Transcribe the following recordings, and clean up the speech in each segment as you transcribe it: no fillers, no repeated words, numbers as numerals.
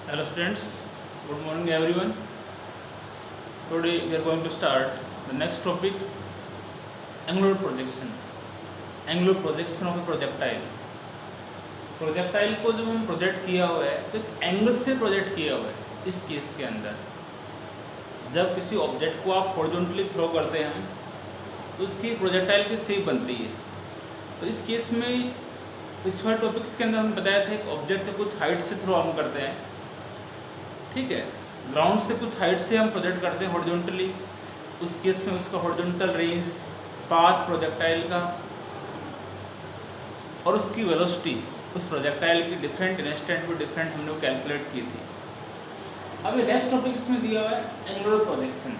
Hello students, good morning everyone. Today we are going to start the next topic, angular projection. Angular projection of a projectile. Projectile को जब हम project किया हुआ है तो एक एंगल से प्रोजेक्ट किया हुआ है। इस केस के अंदर जब किसी ऑब्जेक्ट को आप हॉरिजॉन्टली थ्रो करते हैं तो उसकी प्रोजेक्टाइल की शेप बनती है। तो इस केस में पिछले टॉपिक्स के अंदर हम बताया था एक ऑब्जेक्ट को कुछ हाइट से थ्रो हम करते हैं, ठीक है। ग्राउंड से कुछ हाइट से हम प्रोजेक्ट करते हैं हॉरिजॉन्टली। उस केस में उसका हॉरिजॉन्टल रेंज, पाथ प्रोजेक्टाइल का और उसकी वेलोसिटी उस प्रोजेक्टाइल की डिफरेंट इंस्टेंट में डिफरेंट हमने वो कैलकुलेट की थी। अब ये नेक्स्ट टॉपिक इसमें दिया हुआ है एंगुलर प्रोजेक्शन।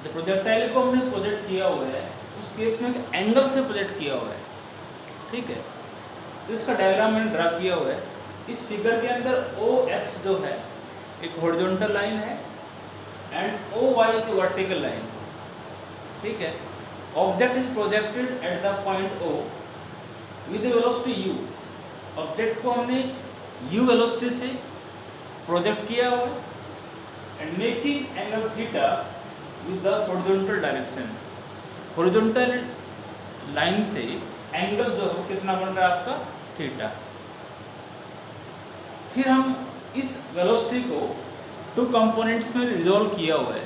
जब प्रोजेक्टाइल को हमने प्रोजेक्ट किया हुआ है उस केस में एक एंगल से प्रोजेक्ट किया हुआ है, ठीक है। तो इसका डायग्राम मैंने ड्रा किया हुआ है। इस फिगर के अंदर ओ एक्स जो है एक हॉरिजॉन्टल लाइन है एंड ओ वाई की वर्टिकल लाइन, ठीक है। Object is projected at the point O with velocity u। Object को हमने u वेलोसिटी से प्रोजेक्ट किया हुआ है and making angle theta with the horizontal direction. Horizontal line से एंगल जो है कितना बन रहा है आपका, थीटा। फिर हम इस वेलोसिटी को टू कंपोनेंट्स में रिजोल्व किया हुआ है।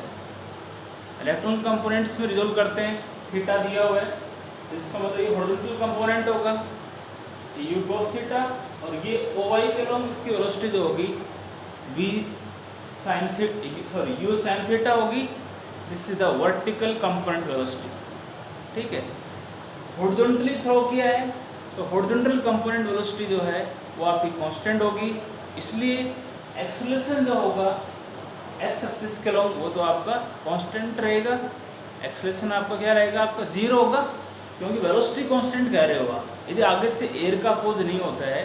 इलेक्ट्रॉन कंपोनेंट्स में रिजोल्व करते हैं, थीटा दिया हुआ है, इसका मतलब ये हॉरिजॉन्टल कंपोनेंट होगा u cos थीटा और ये OY के लॉन्ग इसकी वेलोसिटी जो होगी v sin theta u sin theta होगी। This is the vertical component velocity, ठीक है। हॉरिजॉन्टली थ्रो किया है तो हॉरिजॉन्टल कंपोनेंट वेलोसिटी जो है वो आपकी कांस्टेंट होगी, इसलिए एक्सेलरेशन जो होगा एक्स एक्सिस के लॉन्ग वो तो आपका कांस्टेंट रहेगा। एक्सेलरेशन आपका क्या रहेगा, आपका जीरो होगा, क्योंकि वेलोसिटी कांस्टेंट कह रहे हो आप। यदि आगे से एयर का अपोज नहीं होता है,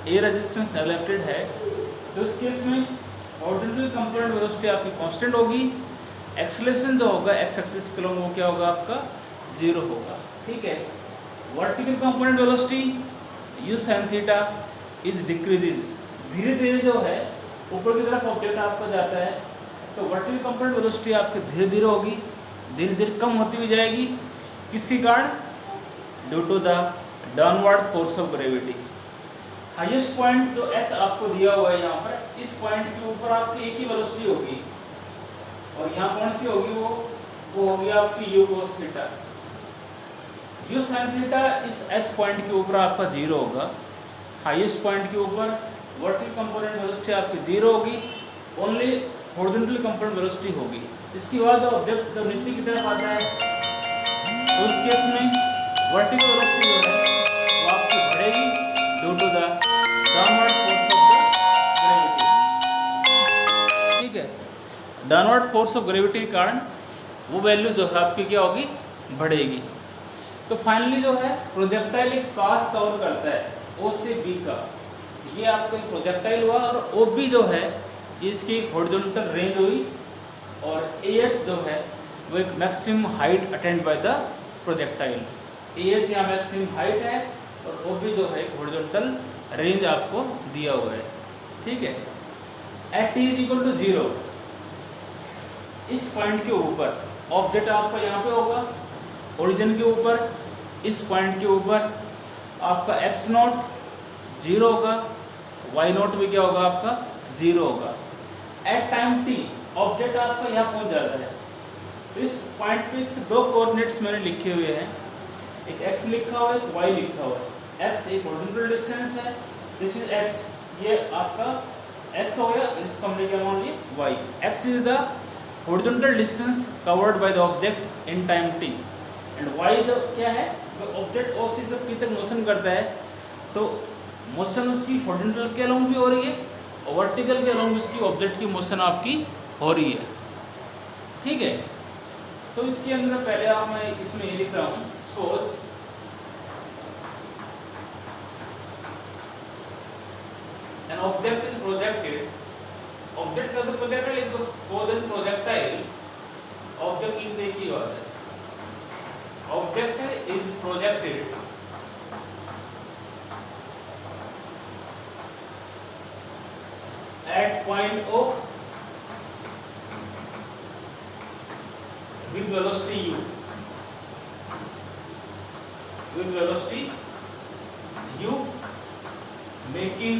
एयर रेजिस्टेंस नेग्लेक्टेड है, तो उस केस में हॉरिजॉन्टल कंपोनेंट वेलोसिटी आपकी कांस्टेंट होगी। एक्सेलरेशन जो होगा एक्स एक्सिस के लॉन्ग वो क्या होगा, आपका जीरो होगा, ठीक है। Vertical component velocity u sin theta is decreases. धीरे धीरे जो है ऊपर की तरफ ऑब्जेक्ट आपका जाता है तो वर्टिकल कंपोनेंट वेलोसिटी आपकी धीरे धीरे होगी, धीरे धीरे कम होती हुई जाएगी। किसके कारण, due to the downward force of gravity. Highest point जो h आपको दिया हुआ है यहाँ पर, इस पॉइंट के ऊपर आपकी एक ही वेलोसिटी होगी और यहाँ कौन सी होगी, वो होगी आपकी u cos theta. u sin theta इस h पॉइंट के ऊपर आपका जीरो होगा। हाईएस्ट पॉइंट के ऊपर वर्टिकल कंपोनेंट वेलोसिटी आपकी जीरो होगी, ओनली हॉरिजॉन्टल कंपोनेंट वेलोसिटी होगी। इसके बाद ऑब्जेक्ट जब नीचे की तरफ आता है तो उस केस में वर्टिकल वेलोसिटी जो है वो आपकी बढ़ेगी due to the downward force of the gravity, ठीक है। डाउनवर्ड फोर्स ऑफ ग्रेविटी के कारण वो वैल्यू जो है आपकी क्या होगी, बढ़ेगी। तो फाइनली जो है प्रोजेक्टाइल एक पाथ कवर करता है ओ से बी का। ये आपका एक प्रोजेक्टाइल हुआ और ओ बी जो है इसकी हॉरिजॉन्टल रेंज हुई और AH जो है वो एक maximum height attend bye the projectile. AH यहाँ मैक्सिमम हाइट है और OB जो है एक हॉरिजॉन्टल रेंज आपको दिया हुआ है, ठीक है। At t is equal to 0 इस पॉइंट के ऊपर ऑब्जेक्ट आपका यहाँ पे होगा ओरिजिन के ऊपर, इस पॉइंट के ऊपर आपका x नॉट 0 होगा, y नॉट भी क्या होगा आपका 0 होगा। एट टाइम t ऑब्जेक्ट आपका यहाँ पहुँच जाता है तो इस पॉइंट पे इसके दो कोऑर्डिनेट्स मैंने लिखे हुए हैं, एक x लिखा हुआ है, एक y लिखा हुआ है। x एक हॉरिजॉन्टल डिस्टेंस है, दिस इज x, ये आपका x हो गया, इसको हमने क्या मान लिया y। x is the horizontal distance covered by the object in time t and y जो क्या है, ऑब्जेक्ट o से जब p तक मोशन करता है तो मोशन उसकी हॉरिजॉन्टल के अलोंग भी हो रही है और वर्टिकल के अलोंग उसकी ऑब्जेक्ट की मोशन आपकी हो रही है, ठीक है। तो इसके अंदर पहले आप मैं इसमें ये लिख रहा हूँ, सोच an object is projected, object का तो प्रोजेक्टाइल इज प्रोजेक्टाइल, ऑब्जेक्ट लिख देखिए और object is projected at point O with velocity u, with velocity u, making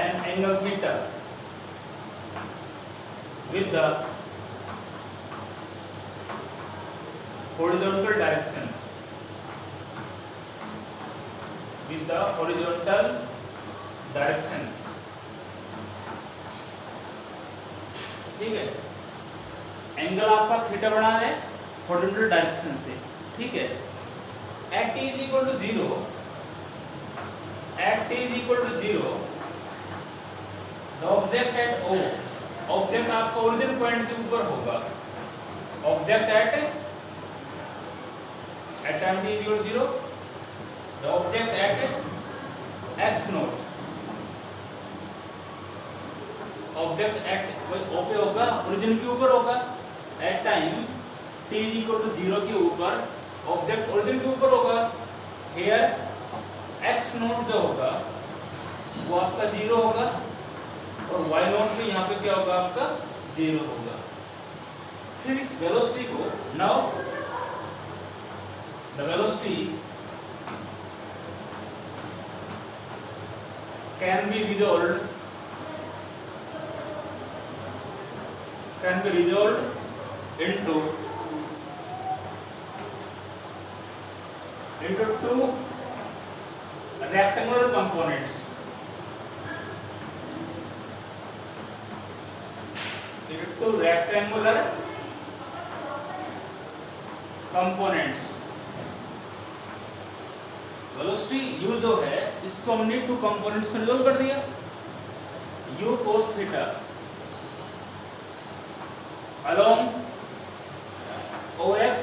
an angle theta with the horizontal direction, with the horizontal direction. ठीक है, angle आपका theta बना है हॉरिजॉन्टल डायरेक्शन से, ठीक है। At t is equal to 0, at t is equal to 0 the object at O, object आपका origin point के ऊपर होगा, object at time t is equal to 0 the object at x naught, object at ओपे होगा origin के ऊपर होगा, at time t is equal to 0 के ऊपर ऑब्जेक्ट ओरिजिन के ऊपर होगा। हियर x नोट जो होगा वो आपका 0 होगा और y नोट भी यहाँ पे क्या होगा आपका 0 होगा। फिर इस वेलोसिटी को now the velocity can be resolved into two rectangular components, velocity u जो है इसको हमने टू कंपोनेंट्स में रिजॉल्व कर दिया, u cos theta along OX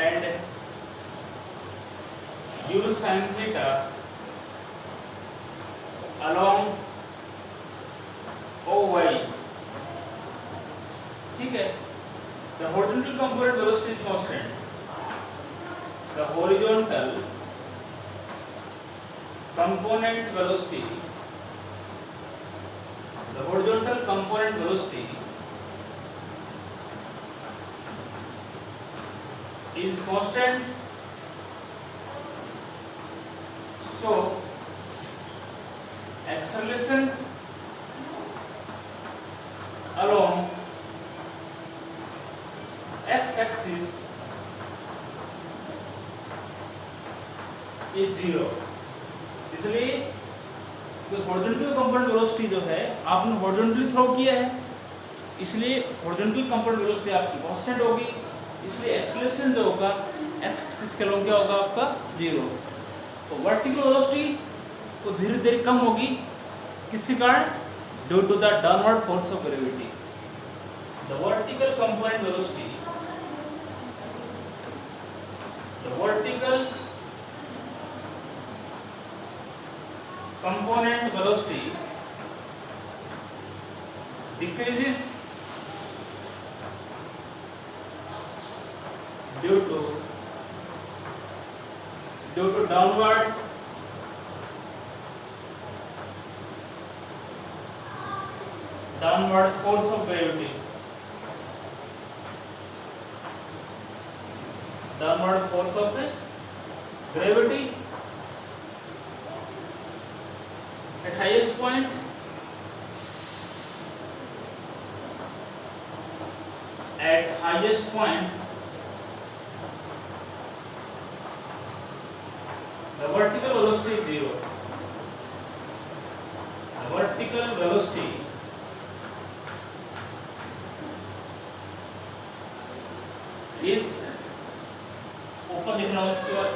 and u sin theta along OY, ठीक है। The horizontal component velocity is constant, the horizontal component velocity, the horizontal component velocity is constant, so acceleration along x-axis is 0, इसलिए horizontal component velocity जो है आपने horizontally throw किया है, इसलिए horizontal component velocity आपकी कांस्टेंट होगी, इसलिए एक्सेलरेशन जो होगा एक्स एक्सिस के अलॉन्ग क्या होगा आपका 0। तो वर्टिकल वेलोसिटी को धीरे धीरे कम होगी, किसके कारण? Due to the downward force of gravity. The vertical component velocity, the vertical component velocity decreases due to downward force of gravity, downward force of gravity at highest point, the vertical velocity is 0, the vertical velocity is ऊपर लिखना है इसके बाद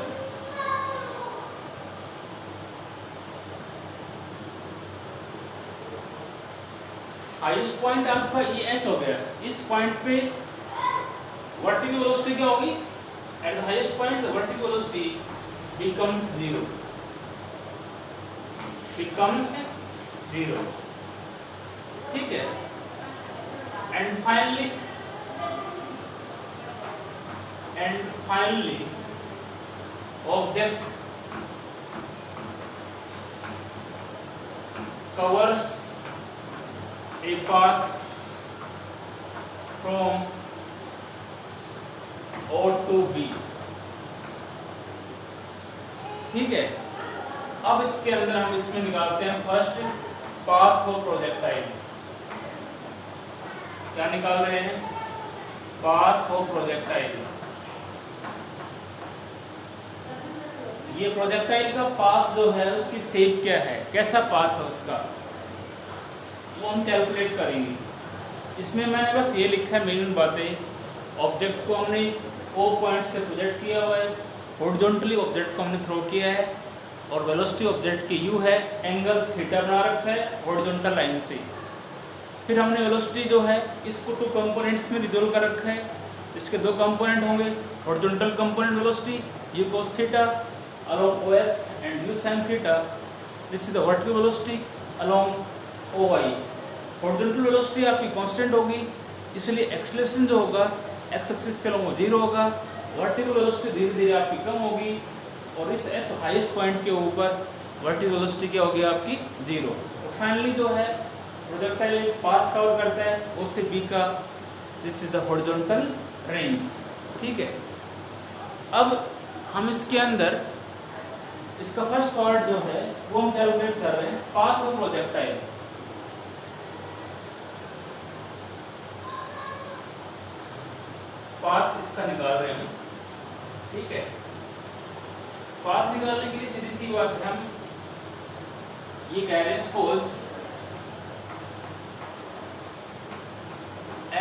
highest point आपका ये H हो गया, इस पॉइंट पे वर्टिकल वेलोसिटी क्या होगी? At the highest point the vertical velocity becomes 0, ठीक है। And finally object covers a path from O to B। ठीक है, अब इसके अंदर हम इसमें निकालते हैं फर्स्ट पाथ फॉर प्रोजेक्टाइल। क्या निकाल रहे हैं? Path for projectile. ये प्रोजेक्टाइल का पाथ जो है उसकी शेप क्या है, कैसा पाथ है उसका, वो हम कैलकुलेट करेंगे। इसमें मैंने बस ये लिखा है मेन बातें। ऑब्जेक्ट को हमने O पॉइंट से प्रोजेक्ट किया हुआ है, हॉरिजॉन्टली ऑब्जेक्ट को हमने थ्रो किया है, और वेलोसिटी ऑब्जेक्ट की U है, एंगल थीटा बना रखा है हॉरिजॉन्टल लाइन से। फिर हमने वेलोसिटी जो है इसको 2 कंपोनेंट्स में रिजोल्व कर रखा है। इसके 2 कंपोनेंट होंगे, horizontal component velocity U cos theta along OX and U sin theta, this is the vertical velocity along OY। Horizontal velocity आपकी कांस्टेंट होगी, इसलिए एक्सेलरेशन जो होगा x एक्सिस के अलॉन्ग वो 0 होगा। वर्टिकल वेलोसिटी धीरे धीरे आपकी कम होगी, और इस h हाईएस्ट पॉइंट के ऊपर वर्टिकल वेलोसिटी क्या होगी आपकी 0। तो फाइनली जो है प्रोजेक्टाइल पाथ कवर करता है O से B का, this is the horizontal range. ठीक है, अब हम इसके अंदर इसका फर्स्ट पार्ट जो है वो हम कैलकुलेट कर रहे हैं, पाथ ऑफ प्रोजेक्टाइल। पाथ इसका निकाल रहे हैं। ठीक है, पाथ निकालने के लिए सीधी सी बात है, हम ये कह रहे हैं suppose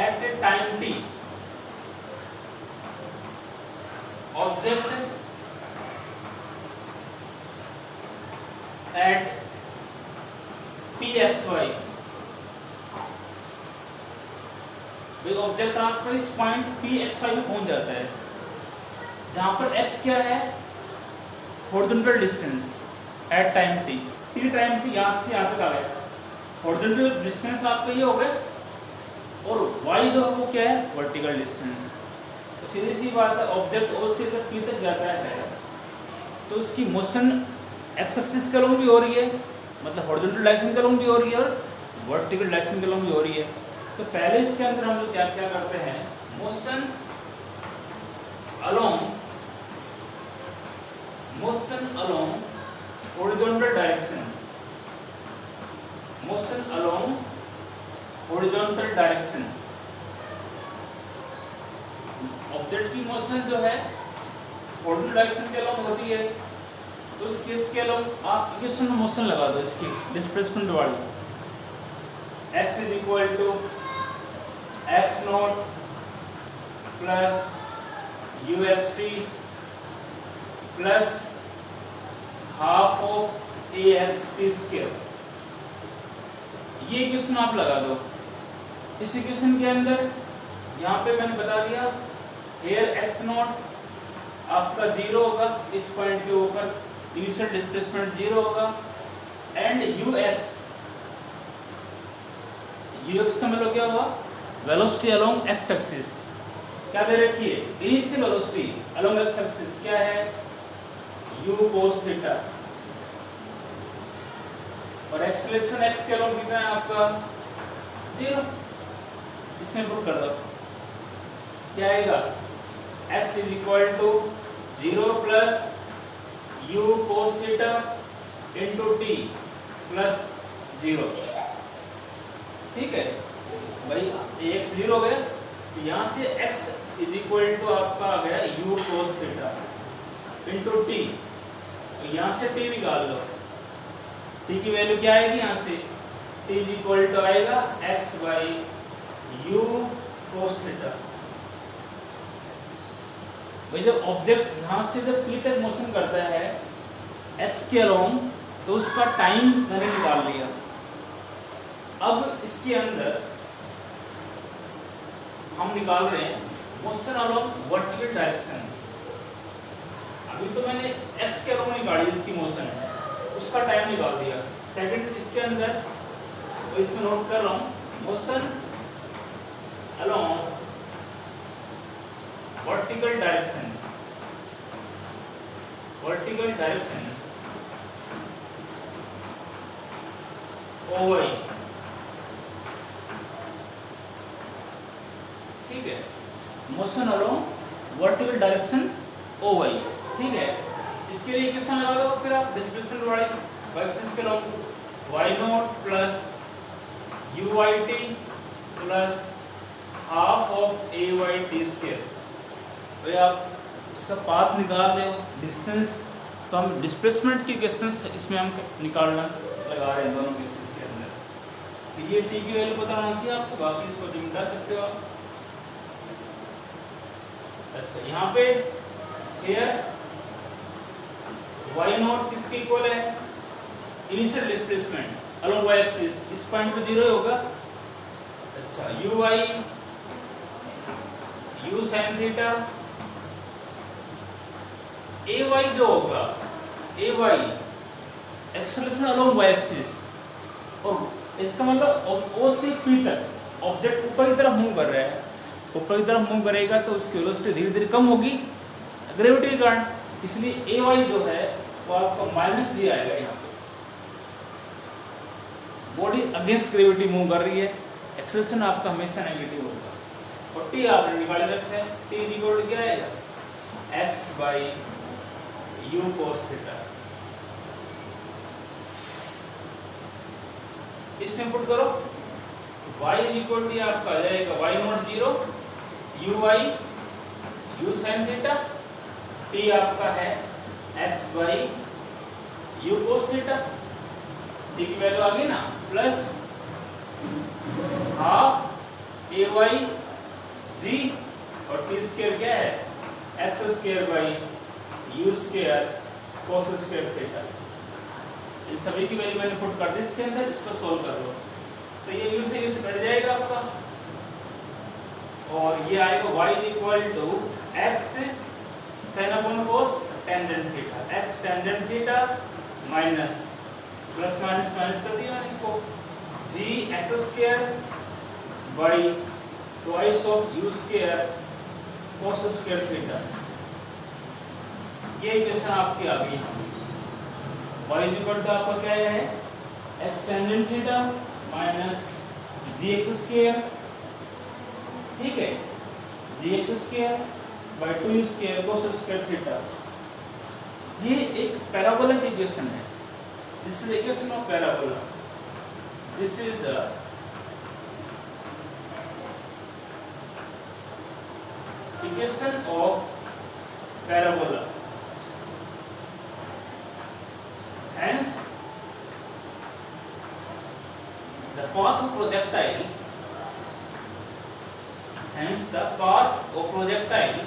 at a time t object at pxy, object आपका इस पॉइंट pxy में पहुंच जाता है, जहां पर x क्या है, horizontal distance at time t। Time t यहां से यहां तक आ गया, हॉरिजॉन्टल डिस्टेंस आपका ये हो गया, और y जो है वो क्या है, वर्टिकल डिस्टेंस। तो सीधी सी बात है, ऑब्जेक्ट O से जब P तक जाता है तो उसकी मोशन x एक्सिस के अलॉन्ग भी हो रही है, मतलब हॉरिजॉन्टल डायरेक्शन के अलॉन्ग भी हो रही है, और वर्टिकल डायरेक्शन के अलॉन्ग भी हो रही है। तो पहले इसके अंदर हम लोग क्या क्या करते हैं, motion along horizontal direction, motion along horizontal direction. Object की मोशन जो है हॉरिजॉन्टल डायरेक्शन के अलॉन्ग होती है, तो इस केस के अलॉन्ग आप इक्वेशन में मोशन लगा दो इसकी डिस्प्लेसमेंट वाली। x is equal to x naught plus uxt plus half of axt square. ये इक्वेशन आप लगा दो। इस इक्वेशन के अंदर यहाँ पे मैंने बता दिया, हेयर x नॉट आपका 0 होगा, इस पॉइंट के ऊपर इनिशियल डिस्प्लेसमेंट 0 होगा, एंड ux का मतलब क्या हुआ, वेलोसिटी अलोंग x एक्सिस। क्या दे रखी है, initial velocity along x axis क्या है, u cos थीटा, और एक्सेलरेशन x के अलोंग कितना है आपका 0। इसमें पुट कर दो, क्या आएगा, x is equal to 0 plus u cos theta into t plus 0। ठीक है भाई, x 0 हो गया, तो यहाँ से x इज इक्वल टू आपका आ गया u cos theta into t, तो यहाँ से t निकाल लो, t की वैल्यू क्या आएगी, यहाँ से t इज इक्वल टू आएगा x by u cos theta. भाई जब ऑब्जेक्ट यहाँ से जब p तक मोशन करता है x के अलोंग, तो उसका टाइम मैंने निकाल लिया। अब इसके अंदर हम निकाल रहे हैं मोशन अलोंग वर्टिकल डायरेक्शन। अभी तो मैंने x के अलोंग निकाली इसकी मोशन, उसका टाइम निकाल दिया। सेकंड इसके अंदर, तो इसमें नोट कर रहा हूँ, motion along vertical direction, OY, ठीक है, motion along vertical direction OY, ठीक है। इसके लिए इक्वेशन लगा दो फिर आप डिस्प्लेसमेंट वाई एक्सिस के long y0 plus UYT plus half of AYT square. तो आप इसका पाथ निकाल रहे हो, डिस्टेंस, तो हम डिस्प्लेसमेंट की इक्वेशंस इसमें हम निकालना लगा रहे हैं दोनों केसेस के अंदर। तो ये t की वैल्यू पता होना चाहिए आपको, बाकी इसको जो मिटा सकते हो आप। अच्छा, यहाँ पे हियर y0 किसके इक्वल है? Initial displacement along y axis, इस पॉइंट पे 0 होगा। अच्छा, UY U sin theta, AY जो होगा AY acceleration along y axis, और इसका मतलब O से P तक ऑब्जेक्ट ऊपर की तरफ मूव कर रहा है, ऊपर की तरफ मूव करेगा तो उसकी वेलोसिटी धीरे धीरे कम होगी ग्रेविटी के कारण, इसलिए AY जो है वो आपका माइनस जी आएगा। यहाँ पे बॉडी अगेंस्ट ग्रेविटी मूव कर रही है, एक्सेलरेशन आपका हमेशा नेगेटिव होगा। और टी आपने निकाल रखा है, टी इक्वल क्या आएगा? x by u cos theta. इसमें पुट करो, y इक्वल टू आपका आ जाएगा y0 0 uy u sin theta, t आपका है x by u cos theta, t की वैल्यू आ गई ना, प्लस हाफ ay g और t स्क्वायर क्या है? x square by u square cos square theta. इन सभी की वैल्यू मैंने पुट कर दी इसके अंदर, इसको सोल्व कर लो तो ये यू से कट जाएगा आपका, और ये आएगा y equal to x sin upon cos tangent theta, x tangent theta minus plus minus minus कर दिया मैंने इसको, g x square by twice of u square cos square theta. ये इक्वेशन आपकी आ गई। y इक्वल टू आपका क्या है? x tangent theta minus gx square, ठीक है, gx square by 2 square cos square theta. ये एक पैराबोलिक इक्वेशन है, this is equation of parabola, this is the equation of parabola. Hence, the path of projectile, hence the path of projectile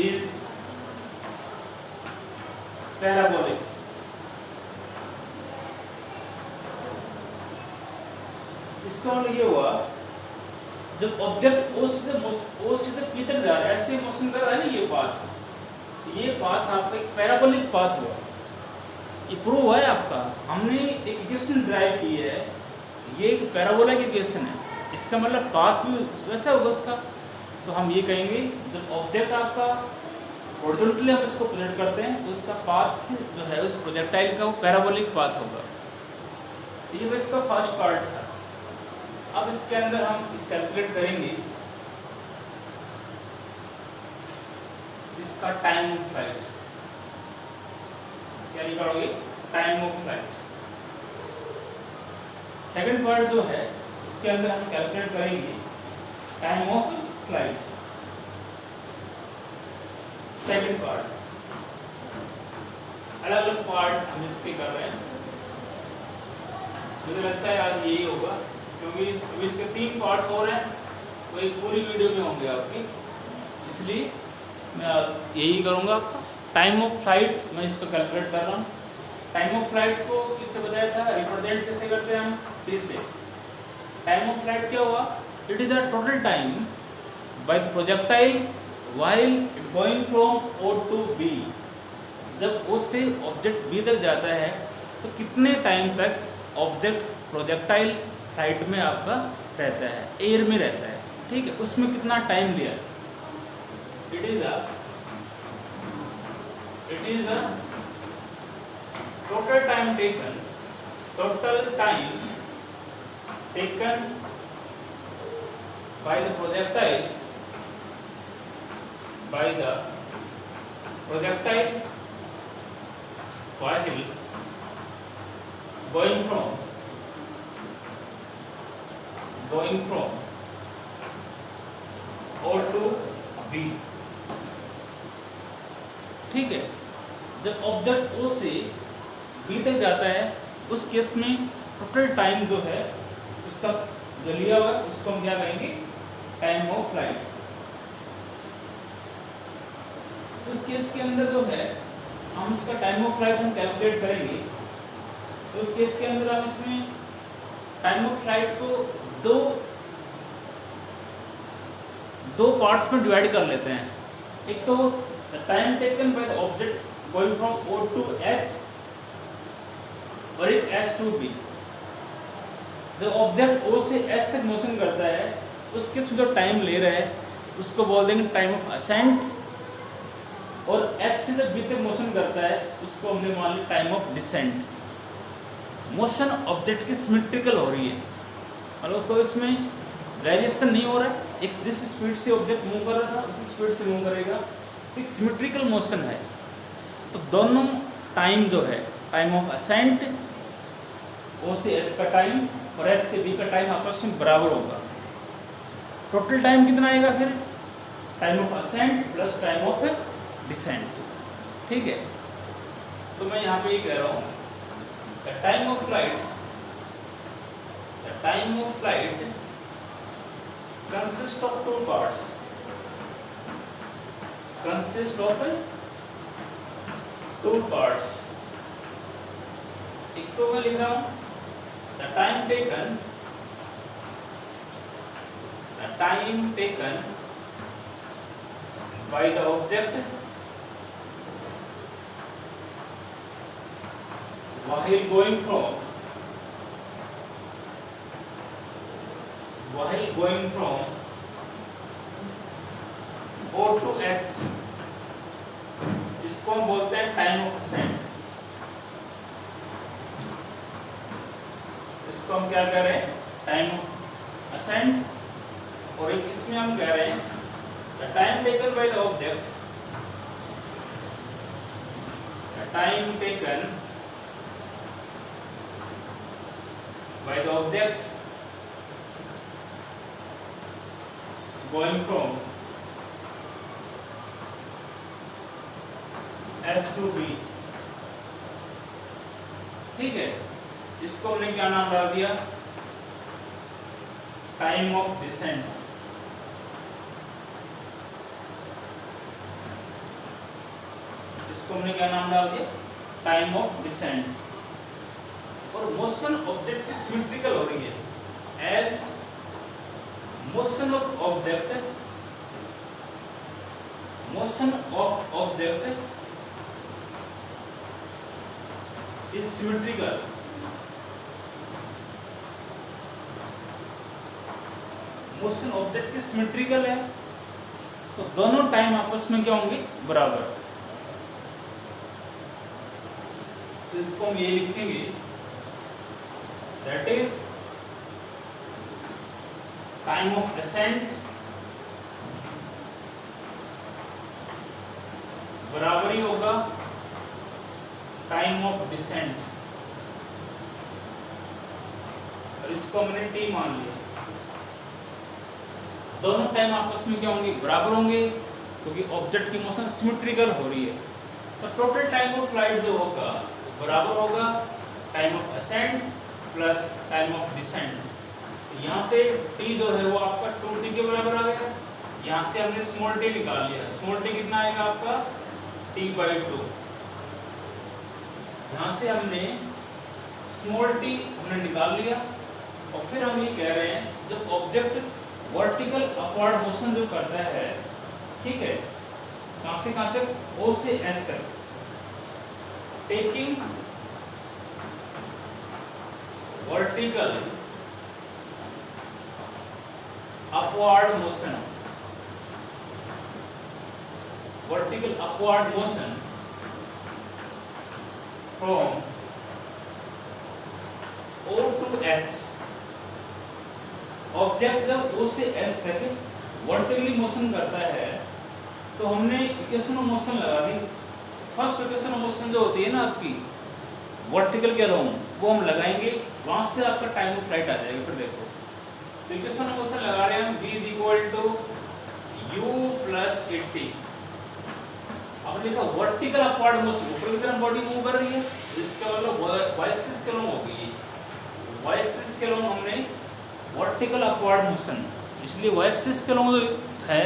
is parabolic. इसका मतलब ये हुआ जब object O से P तक जा रहा है, ऐसे मोशन कर रहा है ना, ये पाथ आपका एक पैराबोलिक पाथ हुआ। ये प्रूव है आपका, हमने एक इक्वेशन ड्राइव की है, ये एक पैराबोला की इक्वेशन है, इसका मतलब पाथ भी वैसा होगा उसका। तो हम ये कहेंगे जब ऑब्जेक्ट आपका हॉरिजॉन्टली हम इसको प्रोजेक्ट करते हैं तो उसका पाथ जो है उस प्रोजेक्टाइल का वो पैराबोलिक पाथ होगा। ये तो इसका फर्स्ट पार्ट था। अब इसके अंदर हम इस कैलकुलेट करेंगे इसका टाइम ऑफ फ्लाइट। क्या निकालोगे? Time of flight. Second part जो है इसके अंदर हम कैलकुलेट करेंगे time of flight. Second part, अलग अलग पार्ट हम इसके कर रहे हैं। मुझे लगता है आज यही होगा, क्योंकि इसके 3 पार्ट्स और हैं, वो एक पूरी वीडियो में होंगे आपकी, इसलिए मैं यही करूँगा आपका। टाइम ऑफ फ्लाइट मैं इसको कैलकुलेट कर रहा हूँ। टाइम ऑफ फ्लाइट को किससे बताया था, रिप्रेजेंट कैसे करते हैं हम? टी से। टाइम ऑफ फ्लाइट क्या हुआ? It is the total time by the projectile while it going from O to B। जब O से ऑब्जेक्ट B तक जाता है तो कितने टाइम तक ऑब्जेक्ट प्रोजेक्टाइल फ्लाइट में आपका रहता है, एयर में रहता है, ठीक है, उसमें कितना टाइम लिया। It is the total time taken by the projectile while going from O to B। ठीक है, जब ऑब्जेक्ट O से B तक जाता है उस केस में टोटल टाइम जो है उसका जो लिया हुआ उसको हम क्या कहेंगे, टाइम ऑफ फ्लाइट। उस केस के अंदर जो है हम इसका टाइम ऑफ फ्लाइट हम कैलकुलेट करेंगे। तो उस केस के अंदर हम इसमें टाइम ऑफ फ्लाइट को दो पार्ट्स में डिवाइड कर लेते हैं। एक तो time taken by the object going from O to H और एक S टू B। जब ऑब्जेक्ट O से S तक मोशन करता है उसके जो टाइम ले रहा है उसको बोल देंगे टाइम ऑफ असेंट, और H से जब B तक मोशन करता है उसको हमने मान लिया time of descent. Motion object की सिमेट्रिकल हो रही है, मतलब कोई उसमें वेरिएशन नहीं हो रहा है। एक जिस स्पीड से ऑब्जेक्ट मूव कर रहा था उसी स्पीड से मूव करेगा, एक सिमेट्रिकल मोशन है। तो दोनों टाइम जो है टाइम ऑफ असेंट O से H का टाइम और H से B का टाइम आपस में बराबर होगा। टोटल टाइम कितना आएगा फिर, time of ascent plus time of descent. ठीक है, तो मैं यहाँ पे ये कह रहा हूँ time of flight consist of two parts, एक तो मैं लिख रहा हूं the time taken by the object while going from O to H, इसको हम बोलते हैं टाइम ऑफ असेंट। इसको हम क्या कह रहे हैं, टाइम ऑफ असेंट। और एक इसमें हम कह रहे हैं the time taken by the object going from H to B। ठीक है, इसको हमने क्या नाम डाल दिया, टाइम ऑफ डिसेंट। इसको हमने क्या नाम डाल दिया, टाइम ऑफ डिसेंट। और मोशन ऑब्जेक्ट की सिमेट्रिकल हो रही है as motion of object is symmetrical। Motion object की सिमेट्रिकल है तो दोनों टाइम आपस में क्या होंगे, बराबर। तो इसको हम ये लिखेंगे that is time of ascent बराबर ही होगा टाइम ऑफ डिसेंट, और इसको हमने T मान लिया। दोनों टाइम आपस में क्या होंगे, बराबर होंगे, क्योंकि ऑब्जेक्ट की मोशन सिमेट्रिकल हो रही है। तो टोटल टाइम ऑफ फ्लाइट जो होगा बराबर होगा time of ascent plus time of descent. यहाँ से T जो है वो आपका 2T के बराबर आ गया। यहाँ से हमने स्मॉल t निकाल लिया, स्मॉल t कितना आएगा आपका T/2। यहाँ से हमने स्मॉल t हमने निकाल लिया, और फिर हम ये कह रहे हैं जब ऑब्जेक्ट वर्टिकल अपवर्ड मोशन जो करता है, ठीक है, कहाँ से कहाँ तक, O से S तक, taking vertical upward motion from O to H, object जब O से S तक वर्टिकली मोशन करता है तो हमने इक्वेशन ऑफ मोशन लगा दी। फर्स्ट इक्वेशन ऑफ मोशन जो होती है ना आपकी वर्टिकल के अलोंग, वो हम लगाएंगे, वहां से आपका टाइम ऑफ फ्लाइट आ जाएगा। फिर देखो तो इक्वेशन ऑफ मोशन लगा रहे हैं हम, v is equal to u plus 80। अब देखो वर्टिकल अपवर्ड मोशन, ऊपर की तरफ बॉडी मूव कर रही है, इसका मतलब y एक्सिस के अलोंग होगी, y एक्सिस के अलोंग हमने वर्टिकल अपवर्ड मोशन, इसलिए y एक्सिस के अलोंग जो है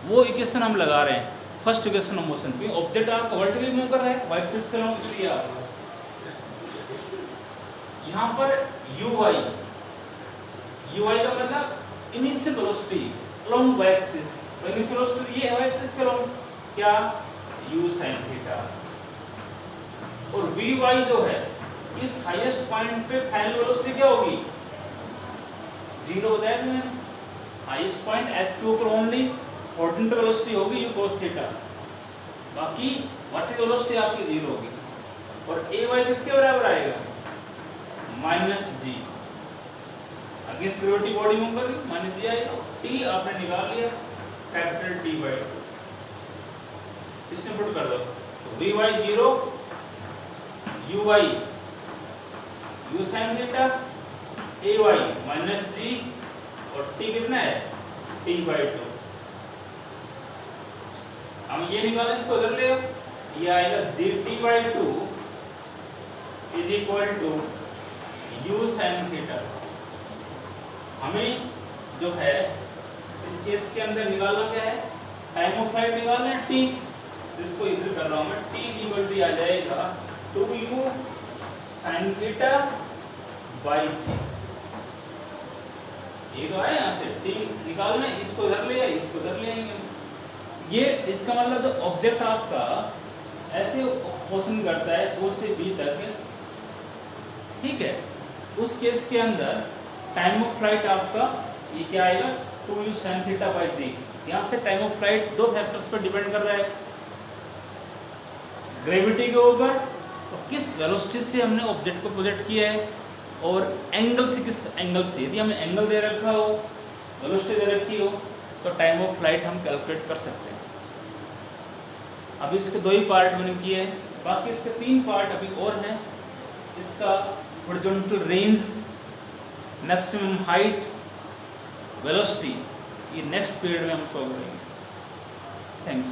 वो इक्वेशन हम लगा रहे हैं फर्स्ट इक्वेशन ऑफ मोशन पे। ऑब्जेक्ट आपका वर्टिकली मूव कर रहा है y एक्सिस के अलोंग, इसलिए आप यहाँ पर ui का मतलब initial velocity along y axis, तो इनिशियल वेलोसिटी ये है y एक्सिस के अलोंग क्या u sin थीटा, और vy जो है इस हाईएस्ट पॉइंट पे फाइनल वेलोसिटी क्या होगी, 0 बताया था मैंने। हाईएस्ट पॉइंट h के ऊपर ओनली होरिजॉन्टल वेलोसिटी होगी u cos थीटा, बाकी वर्टिकल वेलोसिटी आपकी 0 होगी। और ay किसके बराबर आएगा, माइनस जी, अगेंस्ट ग्रेविटी बॉडी मूव कर रही, माइनस जी आएगा। t आपने निकाल लिया कैपिटल T बाई 2, इसमें पुट कर दो तो vy 0, uy u sin theta, ay minus g, और t कितना है T बाई 2। हम ये निकालें, इसको इधर ले आओ, ये आएगा gt by 2 is equal to u sin theta. हमें जो है इस केस के अंदर निकालना क्या है, टाइम ऑफ फ्लाइट निकालना है t, इसको इधर कर रहा हूं मैं, t इक्वल टू आ जाएगा 2u sin थीटा बाई 3। ये तो है, यहाँ से t निकालना है, इसको इधर ले आए, इसको इधर ले आएंगे। ये इसका मतलब जो ऑब्जेक्ट आपका ऐसे मोशन करता है O से B तक, ठीक है, उस केस के अंदर टाइम ऑफ फ्लाइट आपका ये क्या आएगा 2u sin थीटा बाई 3। यहाँ से टाइम ऑफ फ्लाइट दो फैक्टर्स पर डिपेंड कर रहा है, ग्रेविटी के ऊपर, तो किस वेलोसिटी से हमने ऑब्जेक्ट को प्रोजेक्ट किया है, और एंगल से, किस एंगल से। यदि हमें एंगल दे रखा हो, वेलोसिटी दे रखी हो, तो टाइम ऑफ फ्लाइट हम कैलकुलेट कर सकते हैं। अभी इसके 2 ही पार्ट मैंने किए हैं, बाकी इसके 3 पार्ट अभी और हैं। इसका horizontal range, maximum height, velocity, ये नेक्स्ट पीरियड में हम सॉल्व करेंगे। थैंक्स।